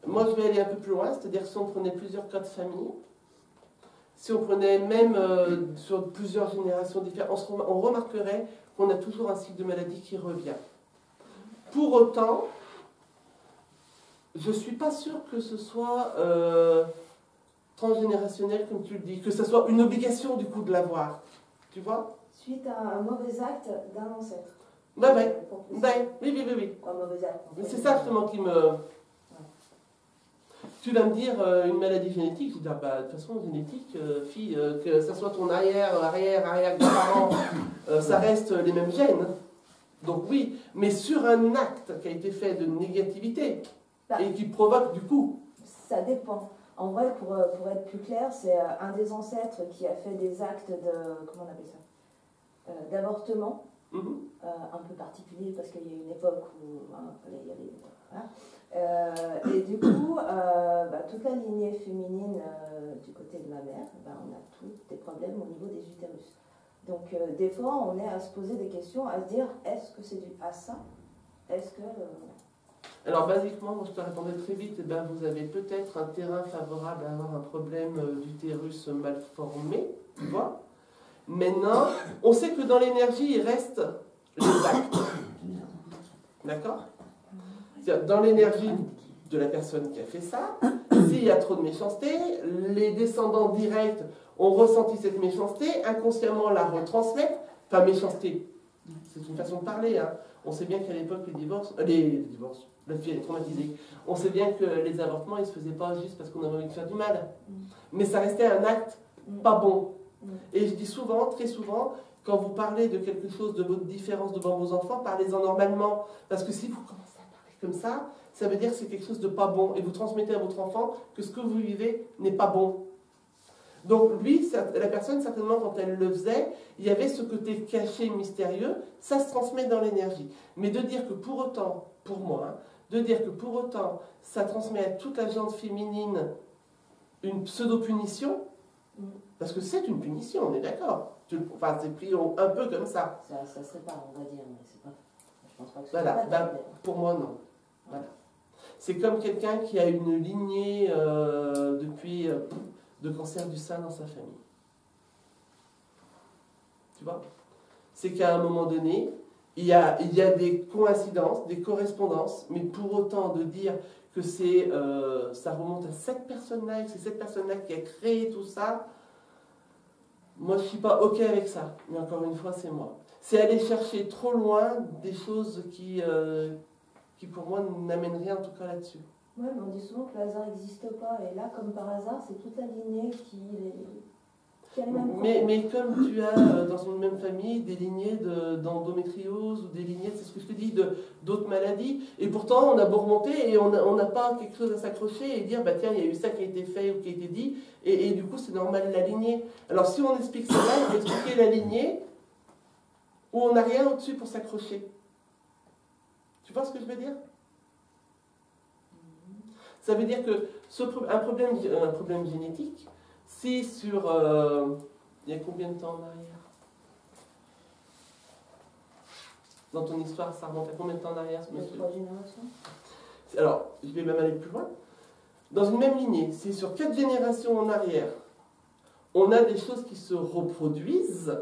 Moi, je vais aller un peu plus loin, c'est-à-dire si on prenait plusieurs cas de famille, si on prenait même sur plusieurs générations différentes, on remarquerait qu'on a toujours un cycle de maladie qui revient. Pour autant, je ne suis pas sûre que ce soit transgénérationnel, comme tu le dis, que ce soit une obligation du coup de l'avoir. Tu vois? Suite à un mauvais acte d'un ancêtre. Oui. Un mauvais acte. C'est ça justement qui me... Tu vas me dire une maladie génétique, je dis, bah, de toute façon, génétique, fille, que ça soit ton arrière-grand-parent, ça reste les mêmes gènes. Donc oui, mais sur un acte qui a été fait de négativité et qui provoque du coup. Ça dépend. En vrai, pour être plus clair, c'est un des ancêtres qui a fait des actes de... Comment on appelle ça? D'avortement. Un peu particulier parce qu'il y a une époque où il y avait... Voilà. Et du coup, toute la lignée féminine du côté de ma mère, on a tous des problèmes au niveau des utérus. Donc des fois, on est à se poser des questions, à se dire, est-ce que c'est dû à ça? Est-ce que... Alors basiquement, moi je te répondais très vite, vous avez peut-être un terrain favorable à avoir un problème d'utérus mal formé, tu vois. Maintenant, on sait que dans l'énergie, il reste les actes. D'accord? Dans l'énergie de la personne qui a fait ça, s'il y a trop de méchanceté, les descendants directs ont ressenti cette méchanceté, inconsciemment la retransmettent. Enfin, méchanceté, c'est une façon de parler. Hein. On sait bien qu'à l'époque, les divorces, la fille elle est traumatisée. On sait bien que les avortements, ils ne se faisaient pas juste parce qu'on avait envie de faire du mal. Mais ça restait un acte pas bon. Et je dis souvent, très souvent, quand vous parlez de quelque chose, de votre différence devant vos enfants, parlez-en normalement. Parce que si vous commencez à parler comme ça veut dire que c'est quelque chose de pas bon. Et vous transmettez à votre enfant que ce que vous vivez n'est pas bon. Donc lui, la personne, certainement, quand elle le faisait, il y avait ce côté caché, mystérieux, ça se transmet dans l'énergie. Mais de dire que pour autant, pour moi, hein, de dire que pour autant, ça transmet à toute la gente féminine une pseudo-punition, parce que c'est une punition, on est d'accord. Enfin, c'est pris un peu comme ça. Ça serait pas, on va dire, mais c'est pas... Je pense pas que ce voilà, soit pas pour moi, non. Voilà. C'est comme quelqu'un qui a une lignée depuis de cancer du sein dans sa famille. Tu vois? C'est qu'à un moment donné, il y a des coïncidences, des correspondances, mais pour autant de dire que ça remonte à cette personne-là, et que c'est cette personne-là qui a créé tout ça, moi je ne suis pas OK avec ça. Mais encore une fois, c'est moi. C'est aller chercher trop loin des choses qui pour moi, n'amènent rien en tout cas là-dessus. Oui, mais on dit souvent que le hasard n'existe pas. Et là, comme par hasard, c'est toute la lignée qui a les mêmes problèmes. Mais comme tu as dans une même famille des lignées d'endométriose ou des lignées, c'est ce que je te dis, d'autres maladies, et pourtant on a beau remonter et on n'a pas quelque chose à s'accrocher et dire, bah tiens, il y a eu ça qui a été fait ou qui a été dit, et du coup c'est normal la lignée. Alors si on explique ça là, il faut expliquer la lignée où on n'a rien au-dessus pour s'accrocher. Tu vois ce que je veux dire? Ça veut dire que un problème génétique, si sur... il y a combien de temps en arrière? Dans ton histoire, ça remonte à combien de temps en arrière, ce monsieur? 3 générations. Alors, je vais même aller plus loin. Dans une même lignée, si sur 4 générations en arrière, on a des choses qui se reproduisent,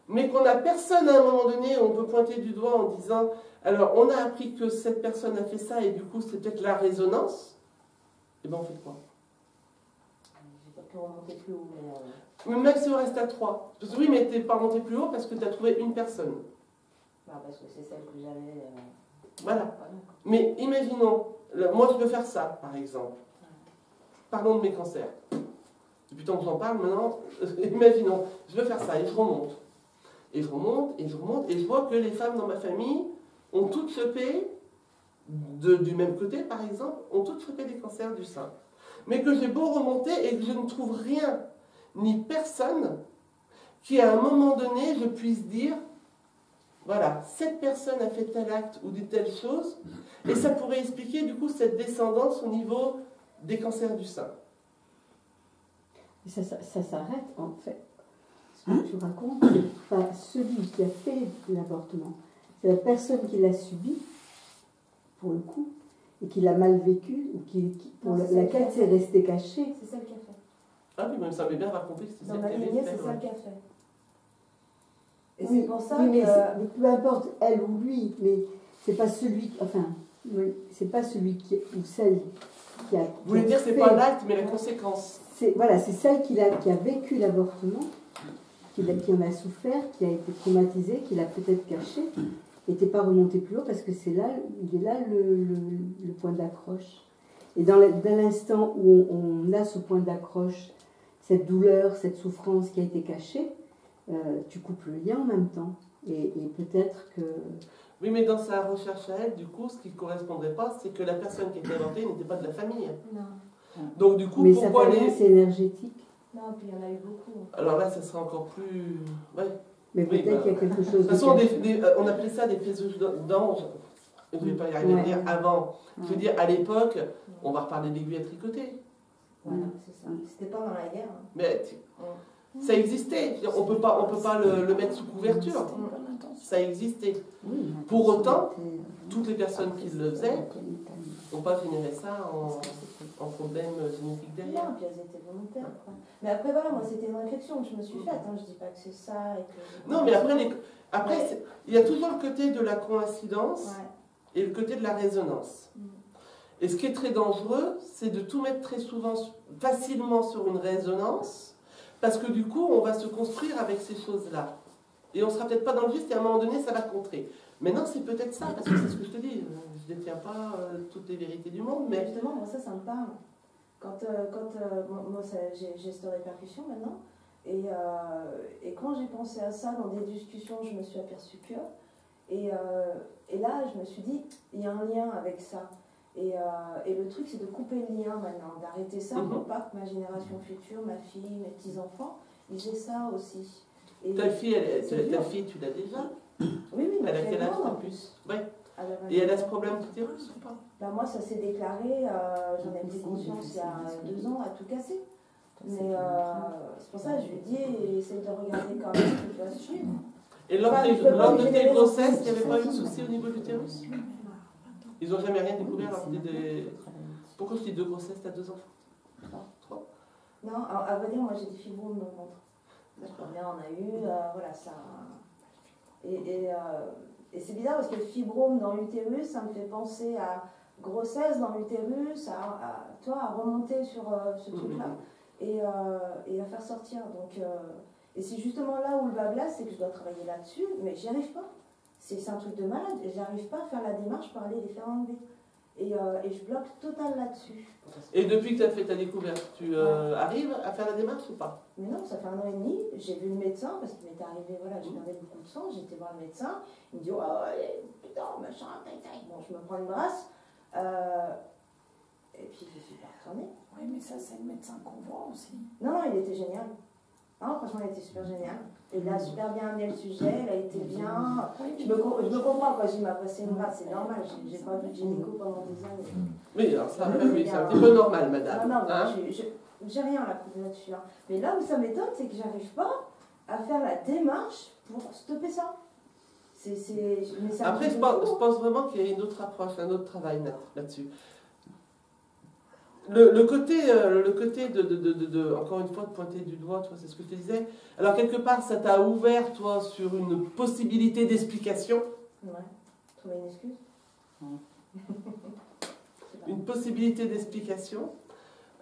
mais qu'on n'a personne à un moment donné, on peut pointer du doigt en disant, alors on a appris que cette personne a fait ça et du coup c'est peut-être la résonance, et bien on fait quoi? Je n'ai pas pu remonter plus haut. Mais même si on reste à 3. Parce que oui, mais tu n'es pas remonté plus haut parce que tu as trouvé une personne. Parce que c'est celle que j'avais. Voilà. Mais imaginons, moi je veux faire ça par exemple. Parlons de mes cancers. Depuis tant que j'en parle maintenant, imaginons, je veux faire ça et je remonte. Et je remonte, et je remonte, et je vois que les femmes dans ma famille ont toutes chopé, du même côté par exemple, ont toutes chopé des cancers du sein. Mais que j'ai beau remonter et que je ne trouve rien, ni personne, qui à un moment donné, je puisse dire, voilà, cette personne a fait tel acte ou dit telle chose, et ça pourrait expliquer du coup cette descendance au niveau des cancers du sein. Ça s'arrête en fait. Ce que tu racontes, c'est pas celui qui a fait l'avortement, c'est la personne qui l'a subi, pour le coup, et qui l'a mal vécu, ou pour laquelle c'est resté caché. C'est celle qui a fait. Ah oui, mais ça m'est bien raconté que c'est Dans celle ma qui avait lignée, fait. c'est celle qui a fait. Et Oui, c'est pour ça oui, que... mais peu importe elle ou lui, mais c'est pas celui, c'est pas celui qui ou celle qui a. Vous voulez dire c'est pas l'acte mais la conséquence. Voilà, c'est celle qui a vécu l'avortement, qui en a souffert, qui a été traumatisée, qui l'a peut-être caché, n'était pas remonté plus haut parce que il est là le point d'accroche. Et dans l'instant où on a ce point d'accroche, cette douleur, cette souffrance qui a été cachée, tu coupes le lien en même temps. Et peut-être que... Oui, mais dans sa recherche à elle, du coup, ce qui ne correspondrait pas, c'est que la personne qui était avortée n'était pas de la famille. Non. Donc du coup, mais pourquoi sa famille, c'est énergétique. Non, puis il y en a eu beaucoup. Alors là, ça serait encore plus... Ouais. Mais Oui, peut-être qu'il y a quelque chose de toute façon, on appelait ça des faiseuses d'anges. Je ne vais pas y arriver à dire avant. Je veux dire, à l'époque, on va reparler d'aiguilles à tricoter. Voilà, c'est ça. C'était pas dans la guerre. Mais ça existait. On peut pas le mettre sous couverture. Ça existait. Oui, pour autant, toutes les personnes qui le faisaient n'ont pas généré ça en problème génétique derrière. Non, puis elles étaient volontaires. Quoi. Mais après, voilà, moi, c'était une réflexion que je me suis faite. Hein. Je dis pas que c'est ça. Et que... Non, mais après il y a toujours le côté de la coïncidence et le côté de la résonance. Et ce qui est très dangereux, c'est de tout mettre très souvent, facilement sur une résonance, parce que du coup, on va se construire avec ces choses-là. Et on ne sera peut-être pas dans le juste, et à un moment donné, ça va contrer. Maintenant, c'est peut-être ça, parce que c'est ce que je te dis. Je ne détiens pas toutes les vérités du monde, mais... Justement, moi, ça me parle. Moi, j'ai cette répercussion maintenant, et quand j'ai pensé à ça dans des discussions, je me suis aperçue que... Et là, je me suis dit, il y a un lien avec ça. Et le truc, c'est de couper le lien maintenant, d'arrêter ça pour pas que ma génération future, ma fille, mes petits-enfants, ils aient ça aussi. Et ta fille, tu l'as déjà? Oui, elle a quel âge en plus? Ouais. Et elle a ce problème d'utérus ou pas? Ben moi, ça s'est déclaré, j'en ai pris conscience il y a 2 ans, à tout casser. Mais c'est pour ça que je lui dis, essaye de regarder quand même ce qui va suivre. Et lors de tes grossesses, il n'y avait pas eu de souci au niveau de l'utérus? Ils n'ont jamais rien découvert alors que des... Pourquoi je dis 2 grossesses, tu as 2 enfants? 3? Non, à vrai dire, moi j'ai des fibromes dans le ventre. La première, on a eu, voilà, ça... Et c'est bizarre parce que fibrome dans l'utérus, ça me fait penser à grossesse dans l'utérus, à remonter sur ce truc-là et à faire sortir. Donc, et c'est justement là où le bas blesse, c'est que je dois travailler là-dessus, mais j'y arrive pas. C'est un truc de malade, et j'arrive pas à faire la démarche pour aller les faire enlever. Et je bloque total là-dessus. Et depuis que tu as fait ta découverte, tu arrives à faire la démarche ou pas? Mais non, ça fait 1 an et demi, j'ai vu le médecin, parce qu'il m'était arrivé, voilà, je perdais beaucoup de sang, j'ai été voir le médecin, il me dit, oh, putain, machin, tac, tac. Bon, je me prends une brasse, et puis je suis pas retournée. Oui, mais ça, c'est le médecin qu'on voit aussi. Non, il était génial. Non, franchement, il était super génial. Il a super bien amené le sujet, il a été bien. Je me comprends quand il m'a passé une brasse, c'est normal. J'ai pas vu de gynéco pendant des années. Oui, alors ça, oui, c'est un petit peu normal, madame. Non, hein? J'ai rien à prouver là-dessus. Hein. Mais là où ça m'étonne, c'est que j'arrive pas à faire la démarche pour stopper ça. Après, je pense vraiment qu'il y a une autre approche, un autre travail là-dessus. Le côté de, encore une fois, de pointer du doigt, toi, c'est ce que je te disais. Alors, quelque part, ça t'a ouvert, toi, sur une possibilité d'explication. Ouais, trouver une excuse. Une possibilité d'explication.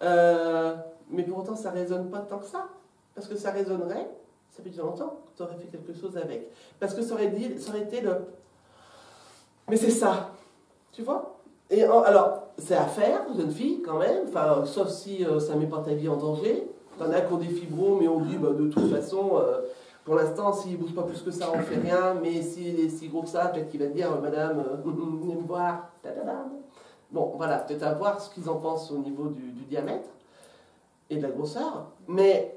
Mais pour autant, ça ne résonne pas tant que ça. Parce que ça résonnerait, ça fait déjà longtemps que tu aurais fait quelque chose avec. Parce que ça aurait été le... Mais c'est ça. Tu vois? Et alors, c'est à faire, jeune fille, quand même, enfin, sauf si ça ne met pas ta vie en danger. T'en as qui ont des fibros, mais on dit, bah, de toute façon, pour l'instant, s'il ne bouge pas plus que ça, on ne fait rien, mais s'il est si gros que ça, peut-être qu'il va te dire, madame, venez me voir. Bon, voilà, peut-être à voir ce qu'ils en pensent au niveau du diamètre et de la grosseur. Mais,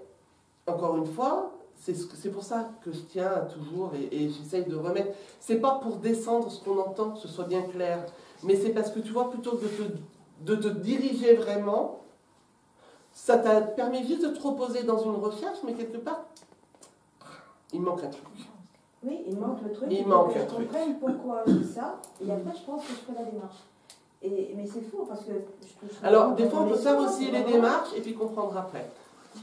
encore une fois, c'est pour ça que je tiens à toujours, et j'essaye de remettre, c'est pas pour descendre ce qu'on entend, que ce soit bien clair, mais c'est parce que tu vois, plutôt que de te diriger vraiment, ça t'a permis juste de te reposer dans une recherche, mais quelque part, il manque un truc. Oui, il manque le truc. Il manque un je truc. comprenne pourquoi je dis ça, et après je pense que je ferai la démarche. Mais c'est fou, parce que... Alors, des fois, on peut faire aussi les démarches, et puis comprendre après.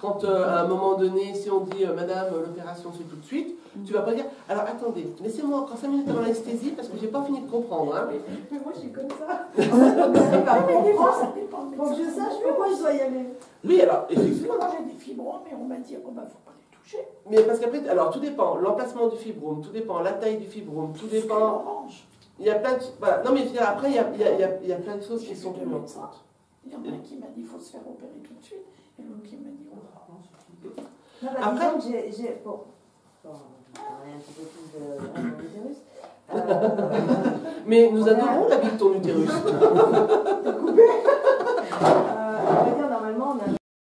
Quand à un moment donné, si on dit madame, l'opération c'est tout de suite, tu vas pas dire alors attendez, laissez-moi encore 5 minutes avant l'anesthésie parce que j'ai pas fini de comprendre. Hein. Mais moi je suis comme ça. Ça dépend de Faut que je sache pourquoi je dois y aller. Oui, alors effectivement. Moi j'ai des fibromes, mais on m'a dit oh, bah, faut pas les toucher. Mais parce qu'après, alors tout dépend, l'emplacement du fibrome, tout dépend, la taille du fibrome, tout dépend. Il y a plein de. Voilà. Non mais après, il y a plein de choses qui sont plus lentes. Il y en a un qui m'a dit il faut se faire opérer tout de suite, et l'autre qui m'a dit oh, non, bah, après, j'ai bon, un petit peu plus de mon utérus. Mais nous adorons la vie de ton utérus.